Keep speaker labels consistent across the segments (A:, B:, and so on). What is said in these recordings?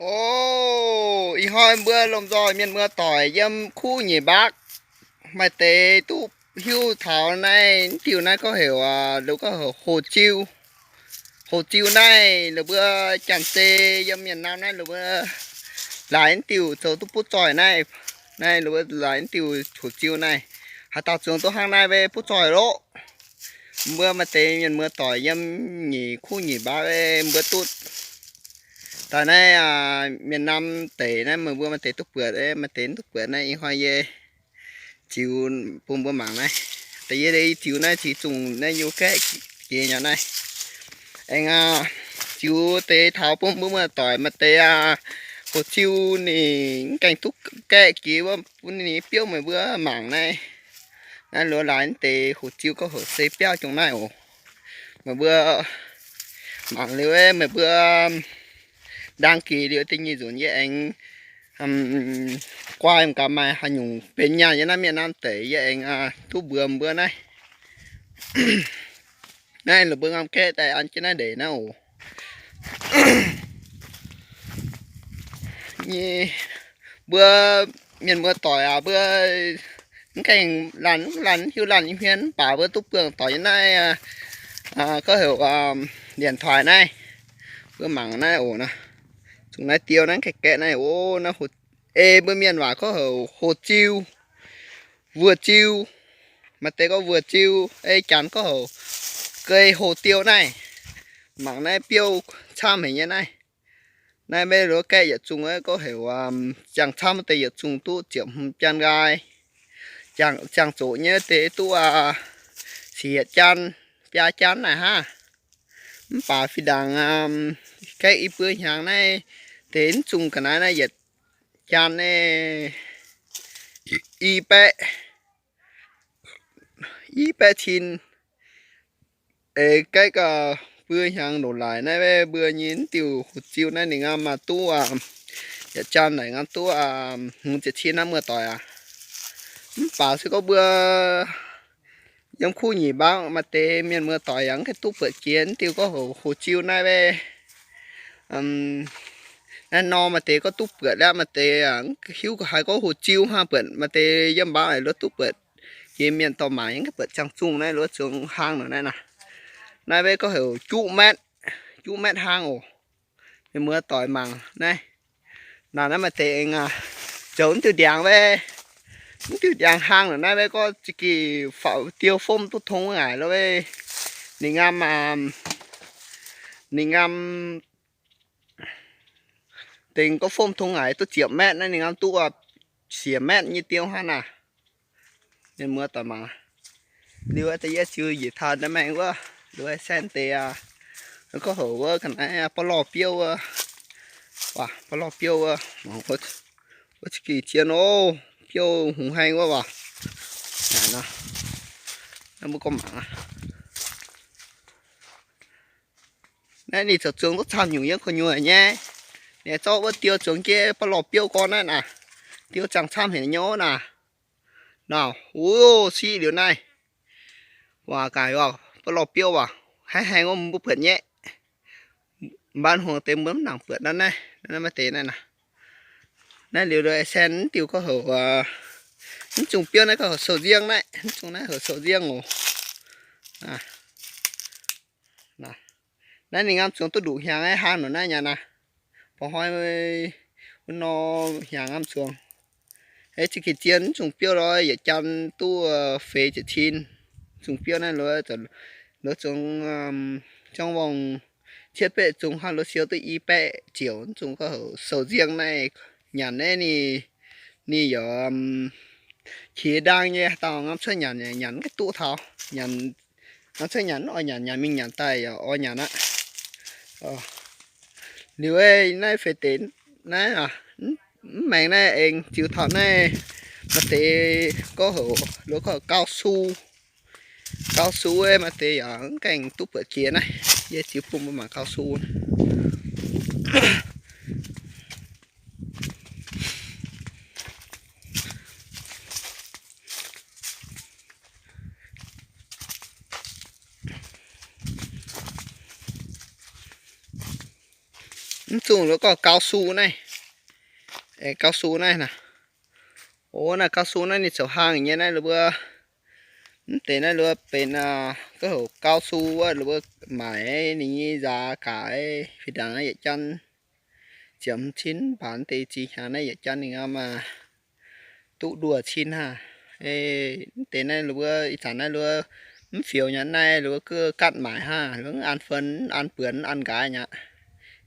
A: Ô, y hoi mưa lom rồi miền mưa tỏi dâm khu nhỉ bác. Mà tế tu hưu thảo này tiểu này có hiểu đâu có hiểu hồ chiêu. Hồ chiêu này là bữa chẳng tê dâm miền Nam này là bữa lại tiểu chỗ tu bút tỏi này. Này là bữa lại tiểu hồ chiêu này. Hà tao xuống tu hàng này về bút tỏi đó. Mưa mà tế miền mưa tỏi dâm nhỉ khu nhỉ bác mưa tút. Tại này miền Nam tế này mà vừa mà tế túc bữa đấy mà tế túc bữa này hoa dê chiều bùm bùm mảng này tại vì đây chiều này chỉ trùng này vô cái kia nhà này anh chiều tế tháo bùm bùm mà tỏi mà tế một chiều này cảnh túc cái kia bữa này piêu mà bữa mảng này này lúa lại tế một chiều có hở xây piao trong này ồ mà bữa mảng liu ấy mà bữa đăng ký liệu tình như dồn như anh qua em cả mai hai nhung bên nhà như năm miền Nam tới với anh thu bữa này này là bữa ăn kê tại ăn trên này để nào như bữa miền bữa tỏi bữa cái lăn hiu lăn như hiến bảo bữa túc bữa tỏi như này có hiểu điện thoại này bữa mảng này ổn nè chúng này tiêu này cái này ô nó hột bữa miền vào có hồ chiêu vừa chiêu mà tế có vừa chiêu chán có cây hồ tiêu này mảng này tiêu chăm hình như này này bây giờ cây giờ chúng ấy có hiểu chẳng chăm tế giờ chúng tu chiếm chăn gai chẳng chỗ như tế tu xỉa chăn pia chăn này ha bà phi đằng cái ít bữa hàng này đến chung cái này giờ chăn này y bé chín cái bữa hàng đổ lại này bữa nhìn tiêu hụt chiêu này mình mà tu giờ chăn này ngắm tu muốn chỉ chín năm mưa tỏi bà sẽ có bữa giống khu nhỉ bác mà tê miền mưa tỏi những cái túp bữa chiến tiêu có hồ chiêu này về nên no mà tê có túp bữa ra mà tê hiếu hay có hồ chiêu ha bữa mà tê dâm báo này nó túp bữa kia miền tàu mái những cái bữa trang trung này nó xuống hang nữa này nè này về có hiểu chú mét hang ổ thì mưa tỏi màng này là nó mà tê anh trốn từ đèn về từ đèn hang nữa này về có chỉ phao tiêu phôm tốt thông ngải nó về mình tình có phôm thông ngải tôi chiếm mét này mình tu xỉa mét như tiêu ha nè nên mưa tỏi màng điều ấy chưa gì thật đấy mẹ quá đuôi sen tè nó có hổ quá cái này bao lò piêu wow bao lò piêu mà có chỉ chiên ô piêu hùng hay quá vào này nó mới có mảng này thì thật trường nó tham nhiều nhất không nhiều nhé để cho bữa tiêu trường kia bao lò piêu con này nè tiêu chẳng tham hệ nhớ nè nào ui xí điều này wow cài vào bao lò piêu vào hai ông bút phượt nhé ban hoàng tên bấm nặng phượt đó này nó mới thế này nè này liều đời sen tiêu có hở trùng piêu này có hở sầu riêng đấy chúng này hở sầu riêng ồ nè này mình ăn xuống tôi đủ hàng ấy hàng nữa này nhà nè bỏ hỏi nó hàng ăn xuống ấy chỉ cái chiến trùng piêu rồi giờ chăn tu phê chỉ chín trùng piêu này rồi nó trong trong vòng thiết bị chúng hàng nó siêu tới y bé chiều chúng có sầu riêng này nhà này nì ở khi đang như tao ngắm chơi nhà nhắn cái tụ thảo nhắn nó chơi nhắn ở nhà mình nhắn tay ở nhà đó nếu ấy này phải đến này mẹ này anh chịu thọ này mà thế có nó có cao su ấy mà thế ở cành túp ở kia này dễ chịu phun mà cao su xuống nó có cao su này. Ê, cao su này nè. Ồ là cao su này thì sầu hàng như này là bữa thế này là bên cái hộp cao su á là bữa mãi ní giá cái phi đằng ấy chân chấm chín bán thì chỉ hàng này chân thì mà tụ đùa chín ha. Ê thế này là bữa ít này là phiếu nhắn này là cứ cắt mãi ha nó ăn phân ăn bướn ăn cái nhá.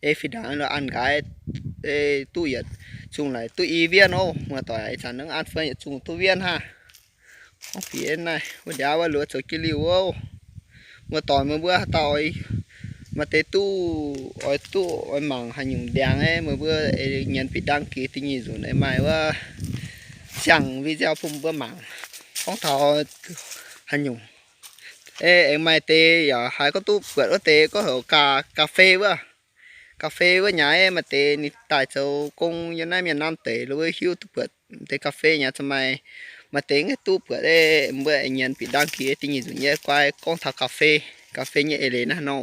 A: Ê phi đằng là ăn cái ê tụ yết chung lại tụ y viên ô mà tỏi chẳng nó ăn phân chung tụ viên ha. Phía này bây giờ vào lúa cho cái liu ô mà tỏi mà bữa tỏi mà tế tu ở mảng hành nhung đen ấy mà bữa nhận bị đăng ký thì nhìn rồi này maiว่าchẳng video phun bữa mảng không thọ hành nhung ê em mai tê giờ hai có tu bữa đó tê có hổ cà phê với nhà em mà tê tại châu công như này miền Nam tê rồi hiu tu bữa tê cà phê nhà cho mày mà tiếng cái tu bữa đây bữa nhận bị đăng ký thì nhìn rồi nhé qua con thằng cà phê như này nó